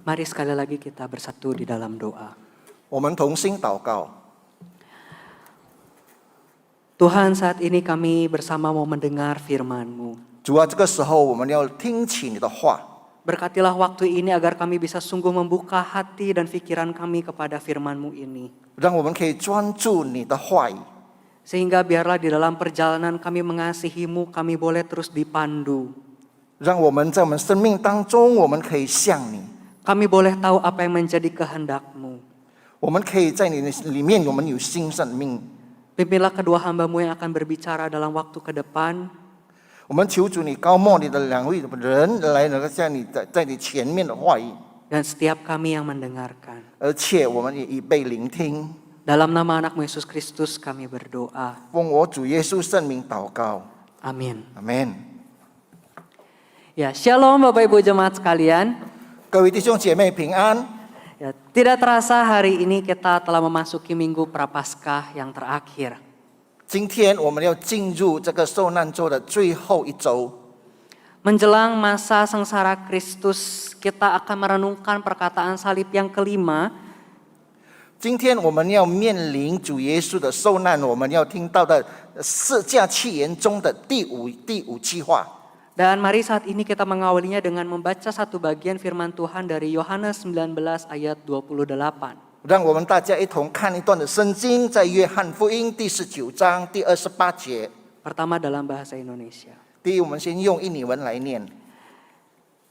Mari sekali lagi kita bersatu di dalam doa. 我们同心祷告。 Tuhan, saat ini kami bersama mau mendengar firman-Mu. 主啊，这个时候我们要听起你的话， Berkatilah waktu ini agar kami bisa sungguh membuka hati dan pikiran kami kepada firman-Mu ini. 让我们可以专注你的话语， Sehingga biarlah di dalam perjalanan kami mengasihi-Mu, kami boleh terus dipandu. 让我们在我们生命当中，我们可以像你， Kami boleh tahu apa yang menjadi kehendak-Mu. 我们可以在你里面，我们有新生命。 Pimpinlah kedua hamba-Mu yang akan berbicara dalam waktu ke depan. 我们求主你高莫你的两位人来能够像你在你前面的话语， Dan setiap kami yang mendengarkan. 而且我们也已被聆听。 Dalam nama anak-Mu Yesus Kristus kami berdoa. 奉我主耶稣圣名祷告， Amin. 阿门。 Ya, shalom Bapak Ibu jemaat sekalian. 各位弟兄姐妹平安。 Ya, tidak terasa hari ini kita telah memasuki Minggu Prapaskah yang terakhir. 今天我们要进入这个受难周的最后一周。 Menjelang masa sengsara Kristus, kita akan merenungkan perkataan salib yang kelima. 今天我们要面临主耶稣的受难，我们要听到的四架契言中的第五句话。 Dan mari saat ini kita mengawalinya dengan membaca satu bagian firman Tuhan dari Yohanes 19 ayat 28. 让我们大家一同看一段的圣经，在约翰福音第19章第28节。 Pertama dalam bahasa Indonesia. 第一，我们先用印尼文来念。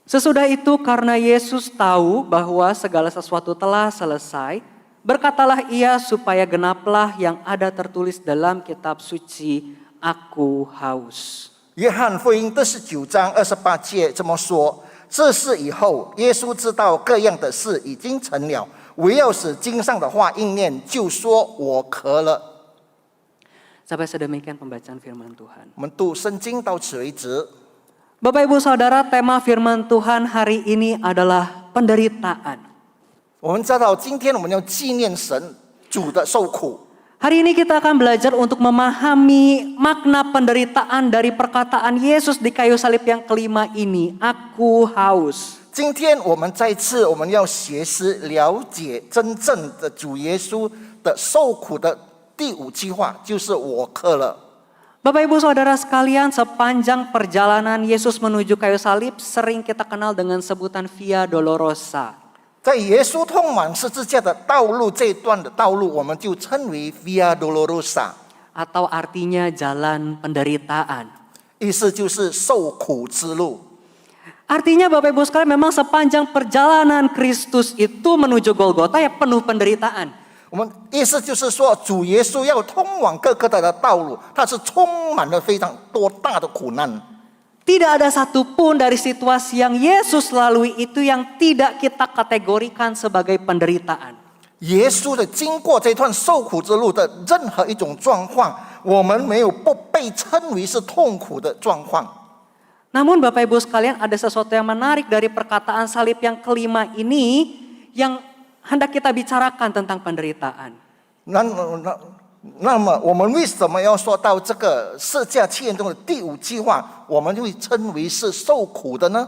Sesudah itu karena Yesus tahu bahwa segala sesuatu telah selesai, berkatalah ia supaya genaplah yang ada tertulis dalam kitab suci, Aku haus. 约翰福音第19章28节这么说：这事以后，耶稣知道各样的事已经成了，唯要使经上的话应验，就说我渴了。 Sampai sedemikian pembacaan firman Tuhan. 我们读圣经到此为止。 Bapak Ibu Saudara, tema firman Tuhan hari ini adalah penderitaan. 我们知道，今天我们要纪念神主的受苦。 Hari ini kita akan belajar untuk memahami makna penderitaan dari perkataan Yesus di kayu salib yang kelima ini. Aku haus. 今天我们再次我们要学习了解真正的主耶稣的受苦的第五句话，就是我渴了。 Bapak Ibu Saudara sekalian, sepanjang perjalanan Yesus menuju kayu salib sering kita kenal dengan sebutan Via Dolorosa. 在耶稣通往十字架的道路这一段的道路，我们就称为 Via Dolorosa， Atau artinya jalan penderitaan. 意思就是受苦之路。 Artinya Bapak Ibu sekalian memang sepanjang perjalanan Kristus itu menuju Golgota ya penuh penderitaan. 我们意思就是说，主耶稣要通往各个的道路，它是充满了非常多大的苦难。 Tidak ada satupun dari situasi yang Yesus lalui itu yang tidak kita kategorikan sebagai penderitaan. 耶稣的经过这段受苦之路的任何一种状况，我们没有不被称为是痛苦的状况。 Namun Bapak Ibu sekalian, ada sesuatu yang menarik dari perkataan salib yang kelima ini yang hendak kita bicarakan tentang penderitaan. 那么我们为什么要说到这个四架契言中的第五句话，我们就会称为是受苦的呢？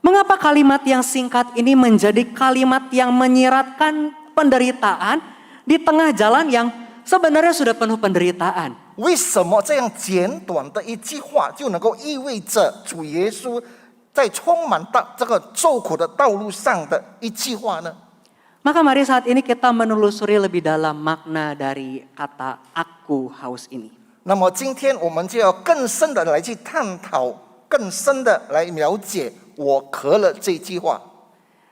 Mengapa kalimat yang singkat ini menjadi kalimat yang menyiratkan penderitaan di tengah jalan yang sebenarnya sudah penuh penderitaan? 为什么这样简短的一句话就能够意味着主耶稣在充满到这个受苦的道路上的一句话呢？ Maka mari saat ini kita menelusuri lebih dalam makna dari kata aku haus ini. 那么今天我们就要更深的来去探讨，更深的来了解我渴了这句话。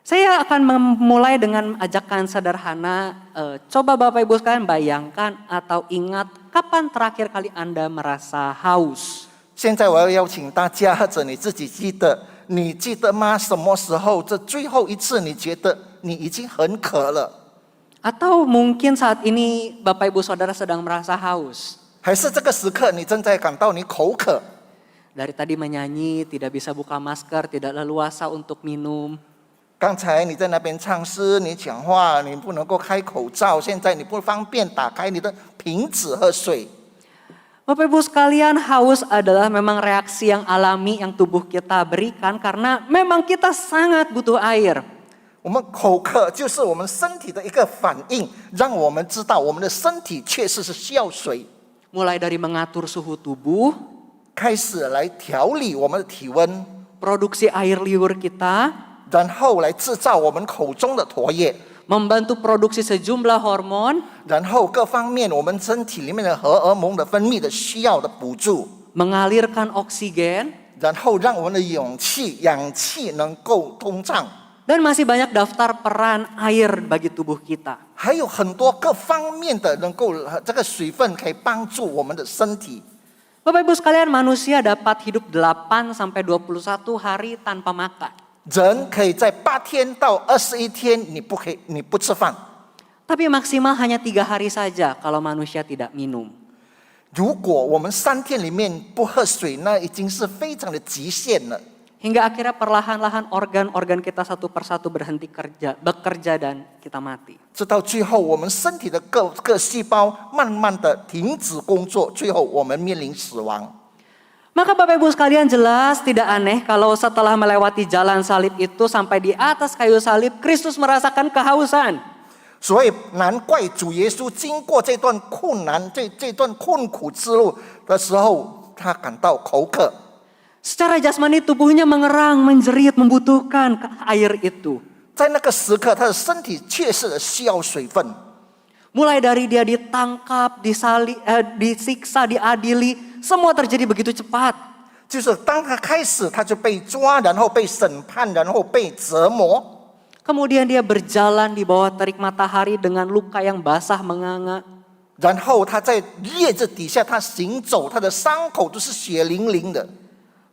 Saya akan memulai dengan ajakan sederhana. Coba Bapak Ibu sekalian bayangkan atau ingat kapan terakhir kali Anda merasa haus? 现在我要邀请大家，或者你自己记得，你记得吗？什么时候这最后一次你觉得你已经很渴了？ Atau mungkin saat ini Bapak Ibu Saudara sedang merasa haus. 还是这个时刻你正在感到你口渴？ Dari tadi menyanyi, tidak bisa buka masker, tidak leluasa untuk minum. 刚才你在那边唱诗，你讲话，你不能够开口罩，现在你不方便打开你的瓶子喝水。 Bapak Ibu sekalian, haus adalah memang reaksi yang alami yang tubuh kita berikan karena memang kita sangat butuh air. 我们口渴就是我们身体的一个反应，让我们知道我们的身体确实是需要水， Mulai dari mengatur suhu tubuh, 开始来调理我们的体温， produksi air liur kita, 然后来制造我们口中的唾液， membantu produksi sejumlah hormon, 然后各方面我们身体里面的荷尔蒙的分泌的需要的补助， mengalirkan oksigen, 然后让我们的氧气能够通畅。 dan masih banyak daftar peran air bagi tubuh kita. 还有很多各方面的能够这个水分可以帮助我们的身体。 Bapak Ibu sekalian, manusia dapat hidup 8 sampai 21 hari tanpa makan. 人可以在8天到21天你不吃饭， Tapi maksimal hanya 3 hari saja kalau manusia tidak minum. 如果我们3天里面不喝水，那已经是非常的极限了。 Hingga akhirnya perlahan-lahan organ-organ kita satu persatu berhenti bekerja dan kita mati. 直到最后，我们身体的各细胞慢慢的停止工作，最后我们面临死亡。 Maka Bapak Ibu sekalian, jelas tidak aneh kalau setelah melewati jalan salib itu sampai di atas kayu salib, Kristus merasakan kehausan. 所以难怪主耶稣经过这段困难、这段困苦之路的时候，他感到口渴。 Secara jasmani tubuhnya mengerang, menjerit, membutuhkan air itu. 在那个时刻，他的身体确实的需要水分。 Mulai dari dia ditangkap, disiksa, diadili, semua terjadi begitu cepat. 就是当他开始，他就被抓，然后被审判，然后被折磨。 Kemudian dia berjalan di bawah terik matahari dengan luka yang basah menganga. 然后他在叶子底下，他行走，他的伤口都是血淋淋的。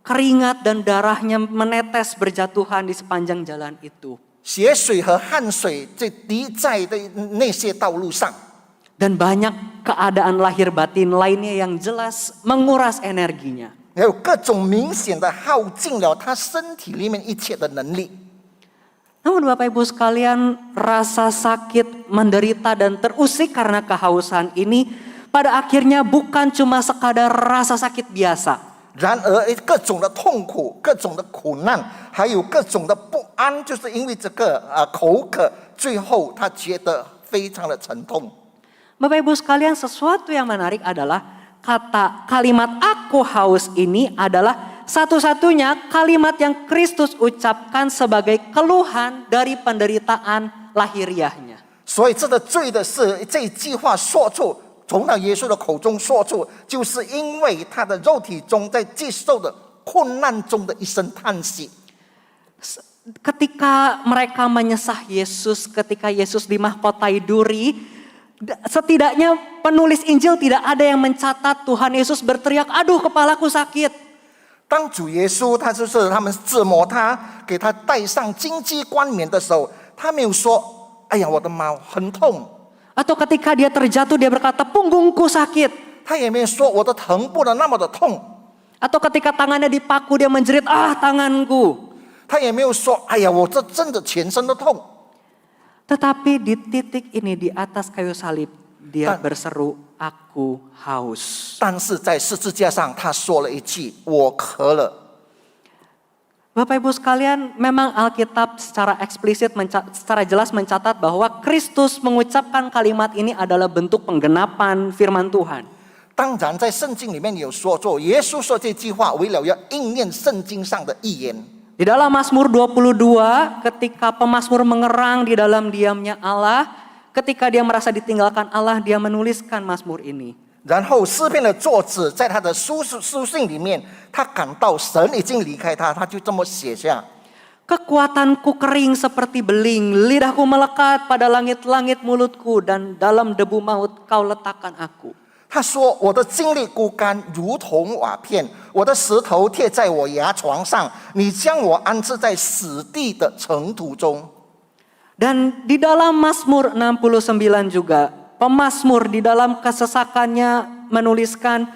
Keringat dan darahnya menetes berjatuhan di sepanjang jalan itu. 血水和汗水就滴在的那些道路上， Dan banyak keadaan lahir batin lainnya yang jelas menguras energinya. 还有各种明显的耗尽了他身体里面一切的能力。 Namun Bapak Ibu sekalian, rasa sakit, menderita dan terusik karena kehausan ini pada akhirnya bukan cuma sekadar rasa sakit biasa. 然而，各种的痛苦、各种的苦难，还有各种的不安，就是因为这个口渴，最后他觉得非常的沉痛。 Bapak Ibu sekalian, sesuatu yang menarik adalah kalimat aku haus ini adalah satu-satunya kalimat yang Kristus ucapkan sebagai keluhan dari penderitaan lahiriahnya. 所以，这个罪的是这一句话说出。 从他耶稣的口中说出，就是因为他的肉体中在接受的困难中的一声叹息。 Ketika mereka menyesah Yesus, ketika Yesus dimahkotai duri, setidaknya penulis Injil tidak ada yang mencatat Tuhan Yesus berteriak, aduh kepalaku sakit. 当主耶稣他们折磨他，给他戴上荆棘冠冕的时候，他没有说：“哎呀，我的毛很痛。” Atau ketika dia terjatuh dia berkata punggungku sakit. 他也没有说我的臀部的那么的痛。 Atau ketika tangannya dipaku dia menjerit tanganku. 他也没有说哎呀我这真的全身都痛。 Tetapi di titik ini di atas kayu salib dia berseru aku haus. 但是在十字架上他说了一句我渴了。 Bapak Ibu sekalian, memang Alkitab secara eksplisit, secara jelas mencatat bahwa Kristus mengucapkan kalimat ini adalah bentuk penggenapan firman Tuhan. 当然，在圣经里面有说过，耶稣说这句话，为了要应验圣经上的预言。 Di dalam Mazmur 22, ketika pemazmur mengerang di dalam diamnya Allah, ketika dia merasa ditinggalkan Allah, dia menuliskan Mazmur ini. 然后诗篇的作者在他的书信里面，他感到神已经离开他，他就这么写下。 Kekuatanku kering seperti beling, lidahku melekat pada langit-langit mulutku, dan dalam debu maut kau letakkan aku. 他说：“我的精力枯干，如同瓦片；我的石头贴在我牙床上，你将我安置在死地的尘土中。” Dan di dalam Mazmur 69 juga, pemazmur di dalam kesesakannya menuliskan,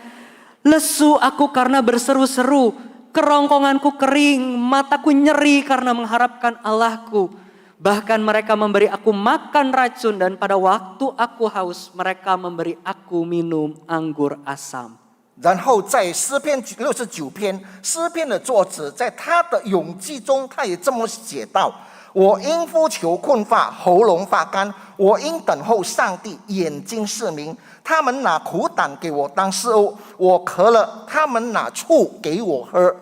lesu aku karena berseru-seru, kerongkonganku kering, mataku nyeri karena mengharapkan Allahku. Bahkan mereka memberi aku makan racun dan pada waktu aku haus mereka memberi aku minum anggur asam. 然后在诗篇69篇，诗篇的作者在他的咏记中，他也这么写道：“我因呼求困乏，喉咙发干；我因等候上帝，眼睛失明。他们拿苦胆给我当食物，我渴了，他们拿醋给我喝。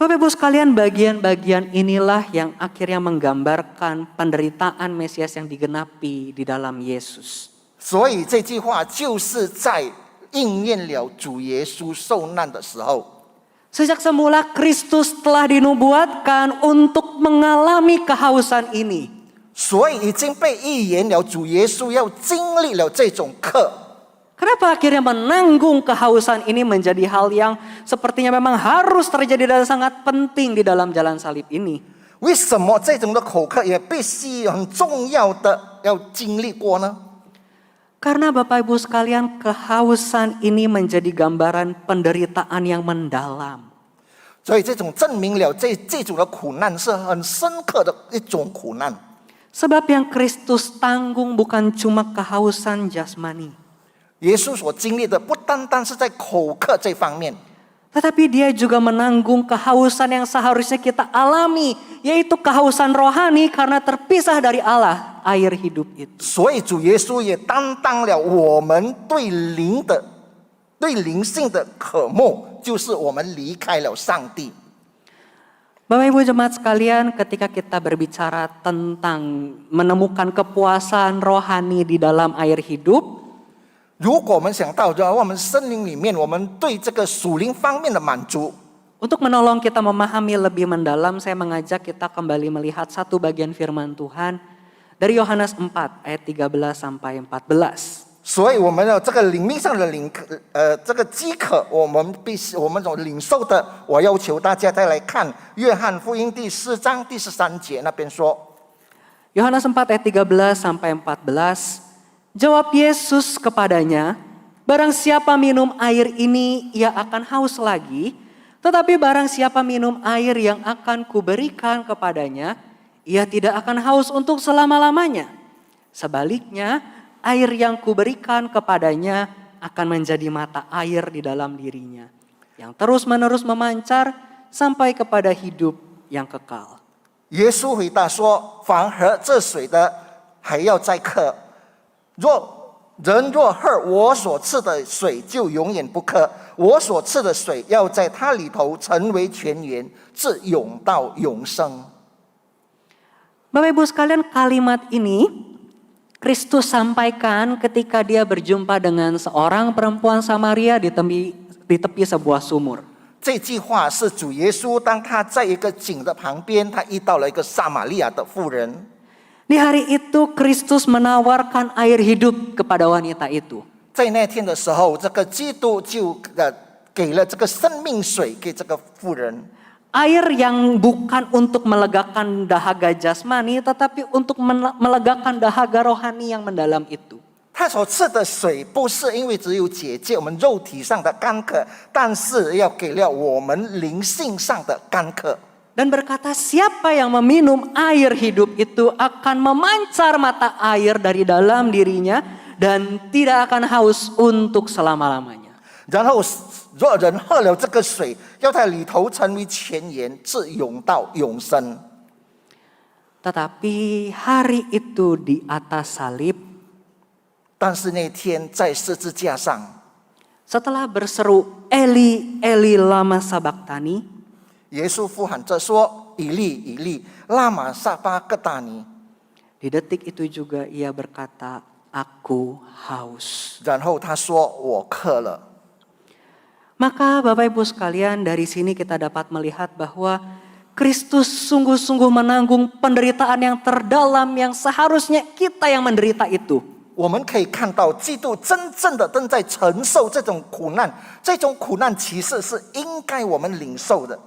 Bapak Ibu sekalian, bagian-bagian inilah yang akhirnya menggambarkan penderitaan Mesias yang digenapi di dalam Yesus. 所以这句话就是在应验了主耶稣受难的时候。 Sejak semula Kristus telah dinubuatkan untuk mengalami kehausan ini. 所以已经被预言了，主耶稣要经历了这种课。 Kenapa akhirnya menanggung kehausan ini menjadi hal yang sepertinya memang harus terjadi dan sangat penting di dalam jalan salib ini? 为什么这种的口渴也必须很重要的要经历过呢？ Karena Bapak Ibu sekalian, kehausan ini menjadi gambaran penderitaan yang mendalam. 所以这种证明了这种的苦难是很深刻的一种苦难。 Sebab yang Kristus tanggung bukan cuma kehausan jasmani. 耶稣所经历的不单单是在口渴这方面， Tetapi dia juga menanggung kehausan yang seharusnya kita alami. Yaitu kehausan rohani karena terpisah dari Allah, air hidup itu. 所以主耶稣也担当了我们对灵性的渴慕，就是我们离开了上帝。 Bapak Ibu jemaat sekalian, ketika kita berbicara tentang menemukan kepuasan rohani di dalam air hidup, 如果我们想到我们森林里面，我们对这个属灵方面的满足， untuk menolong kita memahami lebih mendalam, saya mengajak kita kembali melihat satu bagian firman Tuhan dari Yohanes 4 ayat 13 sampai 14. 所以我们的这个灵命上的这个饥渴，我们所领受的，我要求大家再来看约翰福音第4章第13节那边说。 Yohanes 4 ayat 13 sampai 14. Jawab Yesus kepadanya, barang siapa minum air ini, ia akan haus lagi. Tetapi barang siapa minum air yang akan kuberikan kepadanya, ia tidak akan haus untuk selama-lamanya. Sebaliknya, air yang kuberikan kepadanya akan menjadi mata air di dalam dirinya, yang terus-menerus memancar sampai kepada hidup yang kekal. 耶稣回答说：“凡喝这水的，还要再渴；人若喝我所赐的水，就永远不渴。我所赐的水要在他里头成为泉源，自永到永生。” Bapak Ibu sekalian, kalimat ini Kristus sampaikan ketika dia berjumpa dengan seorang perempuan Samaria di tepi sebuah sumur. 这句话是主耶稣当他在一个井的旁边，他遇到了一个撒玛利亚的妇人。 Di hari itu Kristus menawarkan air hidup kepada wanita itu. 在那天的时候，这个基督就给了这个生命水给这个妇人。 Air yang bukan untuk melegakan dahaga jasmani, tetapi untuk melegakan dahaga rohani yang mendalam itu. 他所赐的水不是因为只有解决我们肉体上的干渴，但是要给了我们灵性上的干渴。 Dan berkata, siapa yang meminum air hidup itu akan memancar mata air dari dalam dirinya dan tidak akan haus untuk selama-lamanya. 然后若人喝了这个水，要在里头成为泉源，自永到永生。 Tetapi hari itu di atas salib, 但是那天在十字架上， setelah berseru Eli Eli lama sabaktani, 耶稣呼喊着说：“以利以利，拉玛撒巴各达尼。” di detik itu juga ia berkata, aku haus. 然后他说：“我渴了。” Maka Bapak Ibu sekalian, dari sini kita dapat melihat bahwa Kristus sungguh-sungguh menanggung penderitaan yang terdalam yang seharusnya kita yang menderita itu. 我们可以看到，基督真正的正在承受这种苦难，这种苦难其实是应该我们领受的。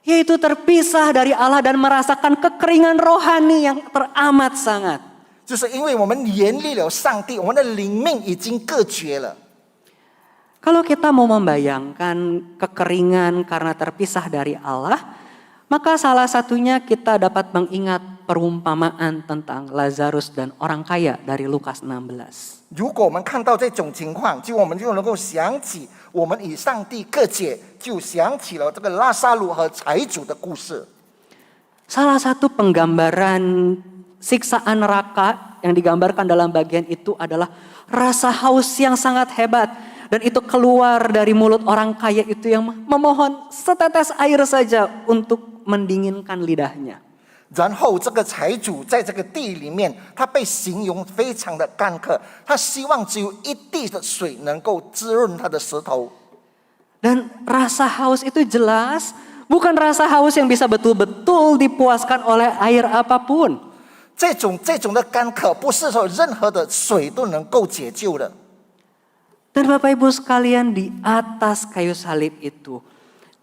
Yaitu terpisah dari Allah dan merasakan kekeringan rohani yang teramat sangat. 就是因为我们远离了上帝，我们的灵命已经隔绝了。 Kalau kita mau membayangkan kekeringan karena terpisah dari Allah, maka salah satunya kita dapat mengingat perumpamaan tentang Lazarus dan orang kaya dari Lukas 16. 如果我们看到这种情况，我们就能够想起我们与上帝隔绝，就想起了这个拉撒路和财主的故事。Salah satu penggambaran siksaan neraka yang digambarkan dalam bagian itu adalah rasa haus yang sangat hebat. Dan itu keluar dari mulut orang kaya itu yang memohon setetes air saja untuk mendinginkan lidahnya. 然后这个财主在这个地里面，他被形容非常的干渴，他希望只有一滴的水能够滋润他的舌头。 Dan rasa haus itu jelas bukan rasa haus yang bisa betul-betul dipuaskan oleh air apapun. 这种的干渴，不是说任何的水都能够解救的。 Dan Bapak Ibu sekalian, di atas kayu salib itu,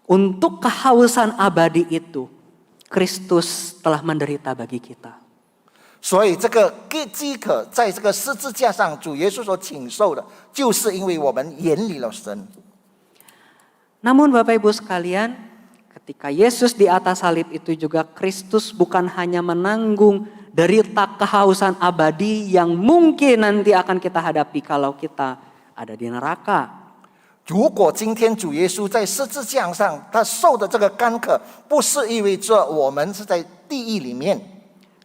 untuk kehausan abadi itu, Kristus telah menderita bagi kita. 所以这个饥渴在这个十字架上，主耶稣所请受的，就是因为我们远离了神。 Namun Bapak Ibu sekalian, ketika Yesus di atas salib itu juga Kristus bukan hanya menanggung derita kehausan abadi yang mungkin nanti akan kita hadapi kalau kita ada di neraka. 如果今天主耶稣在十字架上，他受的这个干渴，不是意味着我们是在地狱里面。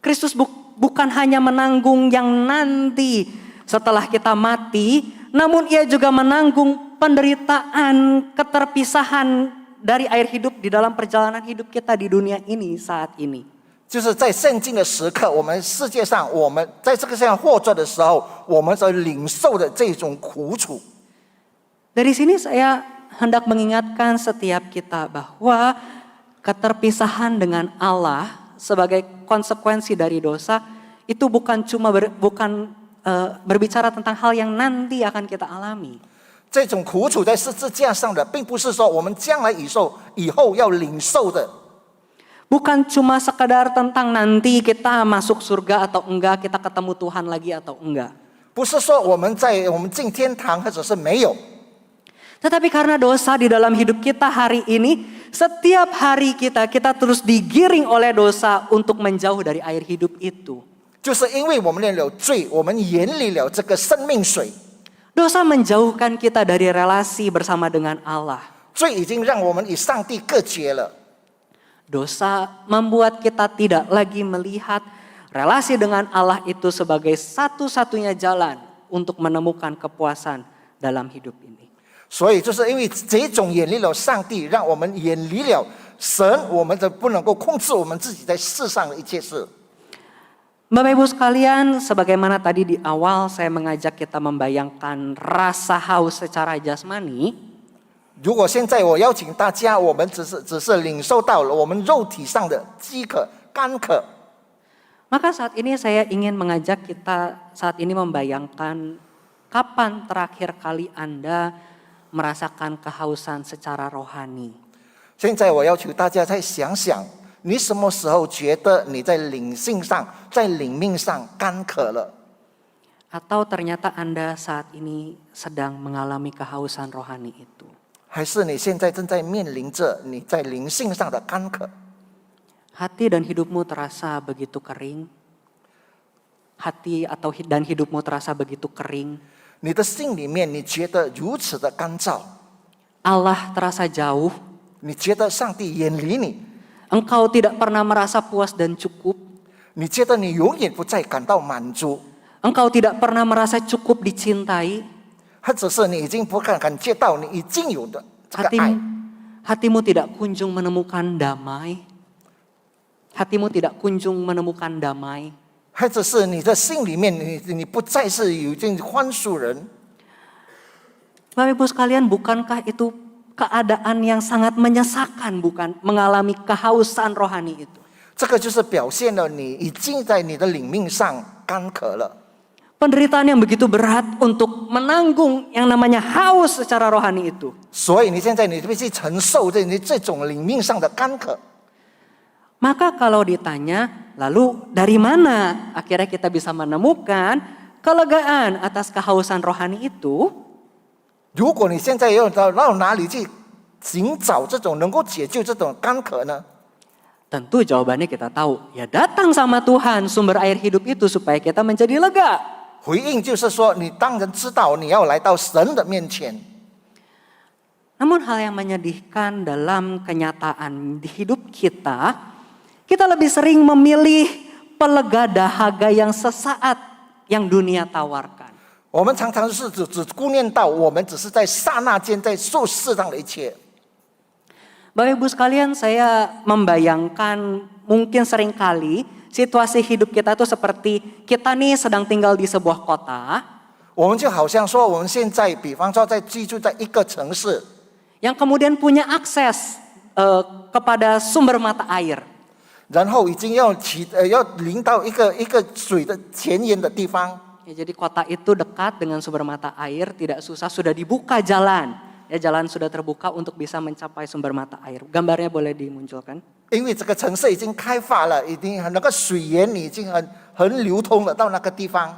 Kristus bukan hanya menanggung yang nanti setelah kita mati, namun ia juga menanggung penderitaan, keterpisahan dari air hidup di dalam perjalanan hidup kita di dunia ini saat ini. 就是在圣经的时刻，我们世界上，我们在这个世界上活着的时候，我们所领受的这种苦楚。 Dari sini saya hendak mengingatkan setiap kita bahwa keterpisahan dengan Allah sebagai konsekuensi dari dosa itu bukan cuma berbicara tentang hal yang nanti akan kita alami. 这种苦楚在十字架上的，并不是说我们将来以后要领受的。 Bukan cuma sekadar tentang nanti kita masuk surga atau enggak, kita ketemu Tuhan lagi atau enggak. 不是说我们进天堂，或者是没有。 Tetapi karena dosa di dalam hidup kita hari ini, setiap hari kita terus digiring oleh dosa untuk menjauh dari air hidup itu. 就是因为我们有罪，我们远离了这个生命水。 Dosa menjauhkan kita dari relasi bersama dengan Allah. 罪已经让我们与上帝隔绝了。 Dosa membuat kita tidak lagi melihat relasi dengan Allah itu sebagai satu-satunya jalan untuk menemukan kepuasan dalam hidup ini. 所以就是因为这种远离了上帝，让我们远离了神，我们就不能够控制我们自己在世上的一切事。 Bapak Ibu sekalian, sebagaimana tadi di awal saya mengajak kita membayangkan rasa haus secara jasmani. 如果现在我邀请大家，我们只是领受到了我们肉体上的饥渴、干渴。 Maka saat ini saya ingin mengajak kita saat ini membayangkan kapan terakhir kali Anda merasakan kehausan secara rohani. 现在我要求大家再想想，你什么时候觉得你在灵性上、在灵命上干渴了？ Atau ternyata Anda saat ini sedang mengalami kehausan rohani itu. 还是你现在正在面临着你在灵性上的干渴？ Hati dan hidupmu terasa begitu kering. Hati dan hidupmu terasa begitu kering. 你的心里面你觉得如此的干燥， Allah terasa jauh. 你觉得上帝远离你， Engkau tidak pernah merasa puas dan cukup. 你觉得你永远不再感到满足， Engkau tidak pernah merasa cukup dicintai. 或者是你已经不感觉到你已经有的这个爱， Hatimu tidak kunjung menemukan damai. Hatimu tidak kunjung menemukan damai. 或者是你的心里面你不再是已经宽恕人。 Bapak Ibu sekalian, bukankah itu keadaan yang sangat menyesakan, bukan? Mengalami kehausan rohani itu. 这个就是表现了你已经在你的灵命上干渴了。 Penderitaan yang begitu berat untuk menanggung yang namanya haus secara rohani itu. 所以你现在你必须承受这种灵命上的干渴。 Maka kalau ditanya, lalu dari mana akhirnya kita bisa menemukan kelegaan atas kehausan rohani itu? 如果你现在要到哪里去寻找这种能够解救这种干渴呢？ Tentu jawabannya kita tahu. Ya datang sama Tuhan sumber air hidup itu supaya kita menjadi lega. 回应就是说，你当然知道你要来到神的面前。 Namun hal yang menyedihkan dalam kenyataan di hidup kita Kita lebih sering memilih pelega dahaga yang sesaat yang dunia tawarkan. 我们常常是只顾念到我们只是在刹那间在受世上的一切。 Bapak Ibu sekalian, saya membayangkan mungkin seringkali situasi hidup kita tuh seperti kita nih sedang tinggal di sebuah kota 我们就好像说，我们现在，比方说在居住在一个城市， yang kemudian punya akses kepada sumber mata air. 然后已经要临到一个水的前沿的地方。 Ya, jadi kota itu dekat dengan sumber mata air, tidak susah, sudah dibuka jalan. Ya, jalan sudah terbuka untuk bisa mencapai sumber mata air. Gambarnya boleh dimunculkan. 因为这个城市已经开发了，已经那个水源已经很流通了到那个地方。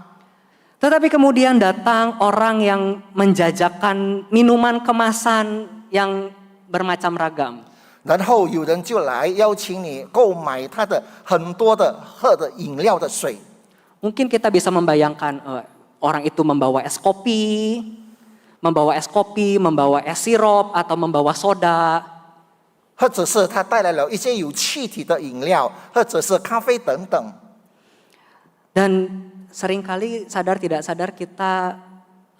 Tetapi kemudian datang orang yang menjajakan minuman kemasan yang bermacam ragam. 然后有人就来邀请你购买他的很多的喝的饮料的水。 Mungkin kita bisa membayangkan orang itu membawa es kopi, membawa es sirup, atau membawa soda. 或者是他带来了一些有气体的饮料，或者是咖啡等等。 Dan seringkali sadar tidak sadar kita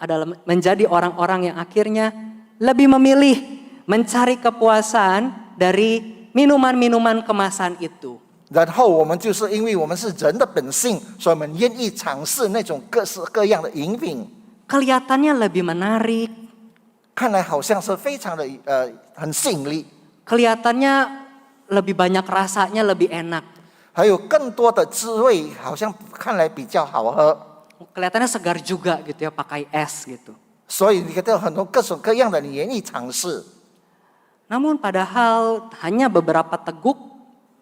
adalah menjadi orang-orang yang akhirnya lebih memilih mencari kepuasan dari minuman-minuman kemasan itu. 然后我们就是因为我们是人的本性，所以我们愿意尝试那种各式各样的饮品。 Kelihatannya lebih menarik, 看来好像是非常的很吸引力， kelihatannya lebih banyak rasanya, lebih enak. 还有更多的滋味，好像看来比较好喝。 Kelihatannya segar juga gitu ya, pakai es gitu. 所以你看到很多各种各样的，你愿意尝试。 Namun padahal hanya beberapa teguk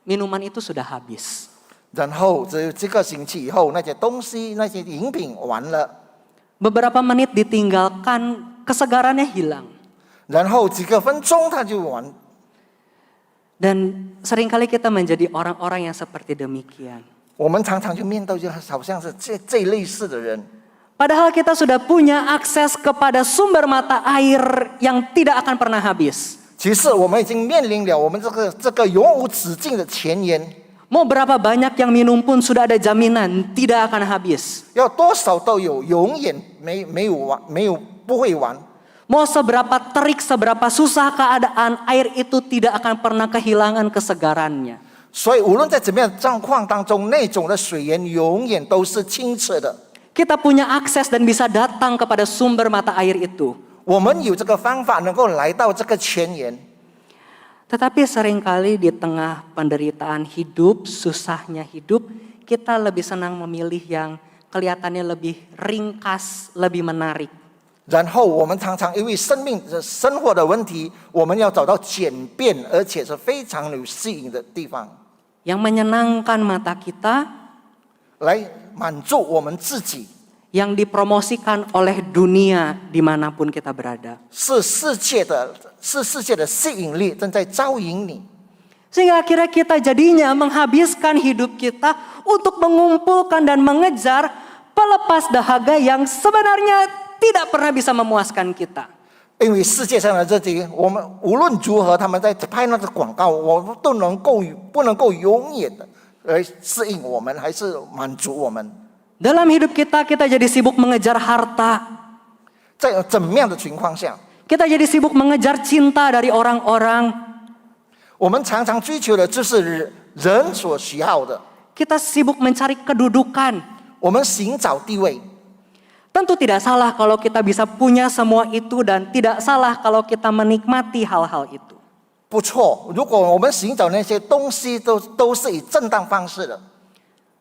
minuman itu sudah habis. 然后这个星期以后，那些东西那些饮品完了， Beberapa menit ditinggalkan, kesegarannya hilang. 然后几个分钟它就完。 Dan seringkali kita menjadi orang-orang yang seperti demikian. 我们常常就面对就好像是这类似的人。 Padahal kita sudah punya akses kepada sumber mata air yang tidak akan pernah habis. 其实我们已经面临了我们这个永无止境的前沿， Mau berapa banyak yang minum pun sudah ada jaminan tidak akan habis. 要多少都有，永远没有完，不会完。 Mau seberapa terik, seberapa susah keadaan, air itu tidak akan pernah kehilangan kesegarannya. 所以无论在怎么样的状况当中，那种的水源永远都是清澈的。 Kita punya akses dan bisa datang kepada sumber mata air itu. 我们有这个方法能够来到这个前沿， Tetapi seringkali di tengah penderitaan hidup, susahnya hidup, kita lebih senang memilih yang kelihatannya lebih ringkas, lebih menarik. 然后我们常常因为生活的问题，我们要找到简便而且是非常有吸引的地方， Yang menyenangkan mata kita, 来满足我们自己。 yang dipromosikan oleh dunia dimanapun kita berada. 是世界的吸引力正在招引你， Sehingga akhirnya kita jadinya menghabiskan hidup kita untuk mengumpulkan dan mengejar pelepas dahaga yang sebenarnya tidak pernah bisa memuaskan kita. 因为世界上的这些，我们无论如何，他们在拍那个广告，我们都不能够永远的来适应我们，还是满足我们。 Dalam hidup kita jadi sibuk mengejar harta. 在怎么样的情况下， Kita jadi sibuk mengejar cinta dari orang-orang. 我们常常追求的就是人所需要的， Kita sibuk mencari kedudukan. 我们寻找地位。 Tentu tidak salah kalau kita bisa punya semua itu dan tidak salah kalau kita menikmati hal-hal itu. 不错，如果我们寻找那些东西都是以正当方式的，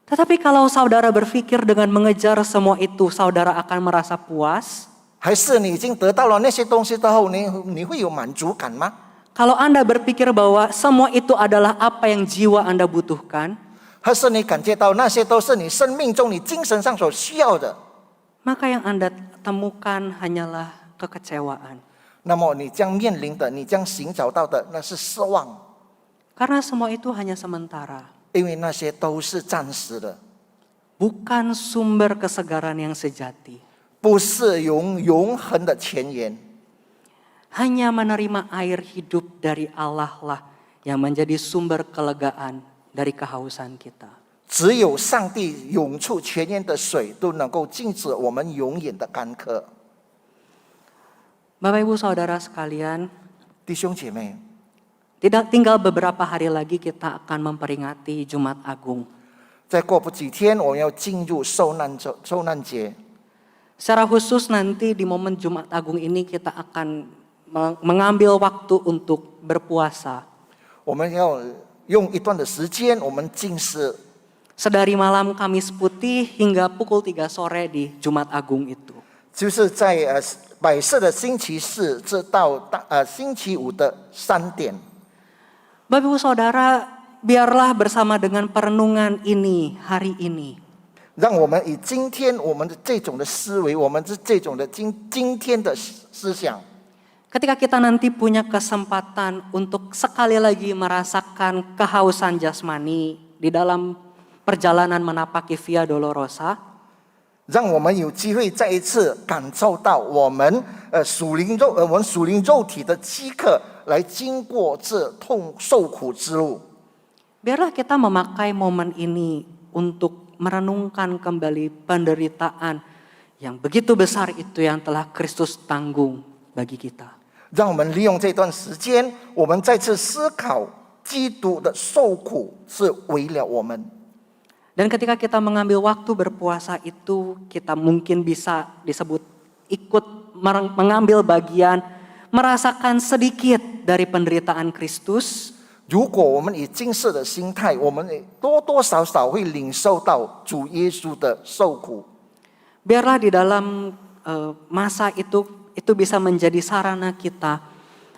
Tetapi kalau saudara berpikir dengan mengejar semua itu, saudara akan merasa puas. 还是你已经得到了那些东西之后，你会有满足感吗？ Kalau Anda berpikir bahwa semua itu adalah apa yang jiwa Anda butuhkan, 还是你感觉到那些都是你生命中你精神上所需要的？ maka yang Anda temukan hanyalah kekecewaan. 那么你将面临的，你将寻找到的，那是失望， Karena semua itu hanya sementara. 因为那些都是暂时的， Bukan sumber kesegaran yang sejati. 不是永恒的前沿。 Hanya menerima air hidup dari Allah lah yang menjadi sumber kelegaan dari kehausan kita. 只有上帝涌出泉源的水，都能够禁止我们永远的干渴。 Bapak Ibu Saudara sekalian, 弟兄姐妹， tidak tinggal beberapa hari lagi kita akan memperingati Jumat Agung. 再过不几天，我们要进入受难节。 Secara khusus nanti di momen Jumat Agung ini kita akan mengambil waktu untuk berpuasa. 我们要用一段的时间，我们禁食， Sedari malam Kamis Putih hingga pukul 3 sore di Jumat Agung itu. 就是在摆设的星期四直到星期五的3点。 Bapak Ibu Saudara, biarlah bersama dengan perenungan ini hari ini. 让我们以今天我们的这种的思维，我们这种的今天的思想， Ketika kita nanti punya kesempatan untuk sekali lagi merasakan kehausan jasmani di dalam perjalanan menapaki Via Dolorosa, 让我们有机会再一次感受到我们属灵肉体的饥渴，来经过这受苦之路。 biarlah kita memakai momen ini untuk merenungkan kembali penderitaan yang begitu besar itu yang telah Kristus tanggung bagi kita. 让我们利用这段时间，我们再次思考基督的受苦是为了我们。 Dan ketika kita mengambil waktu berpuasa itu, kita mungkin bisa disebut ikut mengambil bagian, merasakan sedikit dari penderitaan Kristus. 如果我们以今世的心态，我们多多少少会领受到主耶稣的受苦。 Biarlah di dalam masa itu bisa menjadi sarana kita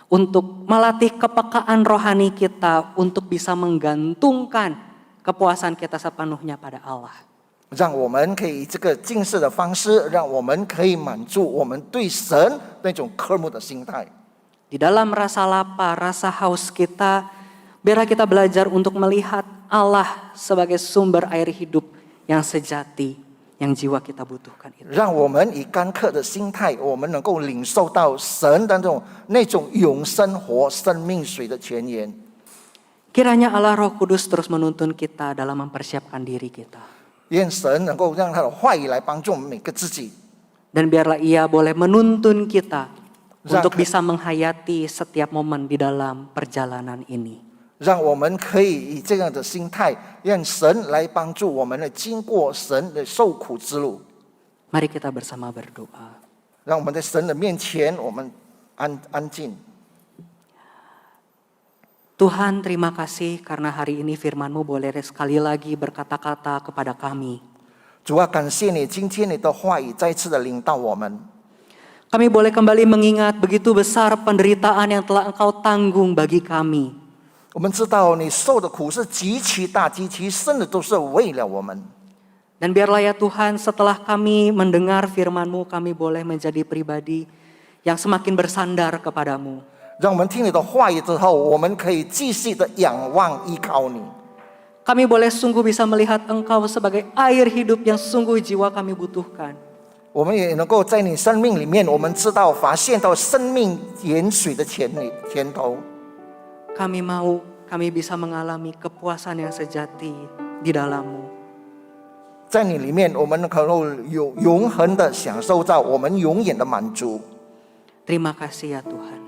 untuk melatih kepekaan rohani kita untuk bisa menggantungkan kepuasan kita sepenuhnya pada Allah. 让我们可以以这个近视的方式，让我们可以满足我们对神那种渴慕的心态。 Di dalam rasa lapar, rasa haus kita, biarlah kita belajar untuk melihat Allah sebagai sumber air hidup yang sejati, yang jiwa kita butuhkan itu. 让我们以干渴的心态，我们能够领受到神的那种永生活、生命水的泉源。 Kiranya Allah Roh Kudus terus menuntun kita dalam mempersiapkan diri kita. 愿神能够让他的话语来帮助我们每个自己， Dan biarlah Ia boleh menuntun kita untuk bisa menghayati setiap momen di dalam perjalanan ini. 让我们可以以这样的心态，让神来帮助我们来经过神的受苦之路。 Mari kita bersama berdoa. 让我们在神的面前，我们安静。 Tuhan, terima kasih karena hari ini firman-Mu boleh sekali lagi berkata-kata kepada kami. 主啊，感谢你，今天你的话语再次的领导我们。 Kami boleh kembali mengingat begitu besar penderitaan yang telah Engkau tanggung bagi kami. 我们知道你受的苦是极其大、极其深的，都是为了我们。 Dan biarlah ya Tuhan, setelah kami mendengar firman-Mu, kami boleh menjadi pribadi yang semakin bersandar kepadamu. 让我们听你的话语之后，我们可以继续的仰望依靠你。 Kami boleh sungguh bisa melihat Engkau sebagai air hidup yang sungguh jiwa kami butuhkan. 我们也能够在你生命里面，我们知道发现到生命盐水的泉头。 Kami bisa mengalami kepuasan yang sejati di dalam-Mu. 在你里面，我们能够有永恒的享受到我们永远的满足。 Terima kasih ya Tuhan.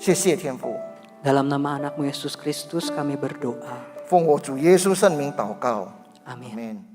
谢谢天父， Dalam nama anak-Mu Yesus Kristus kami berdoa. 奉我主耶稣圣名祷告， Amin. 阿门。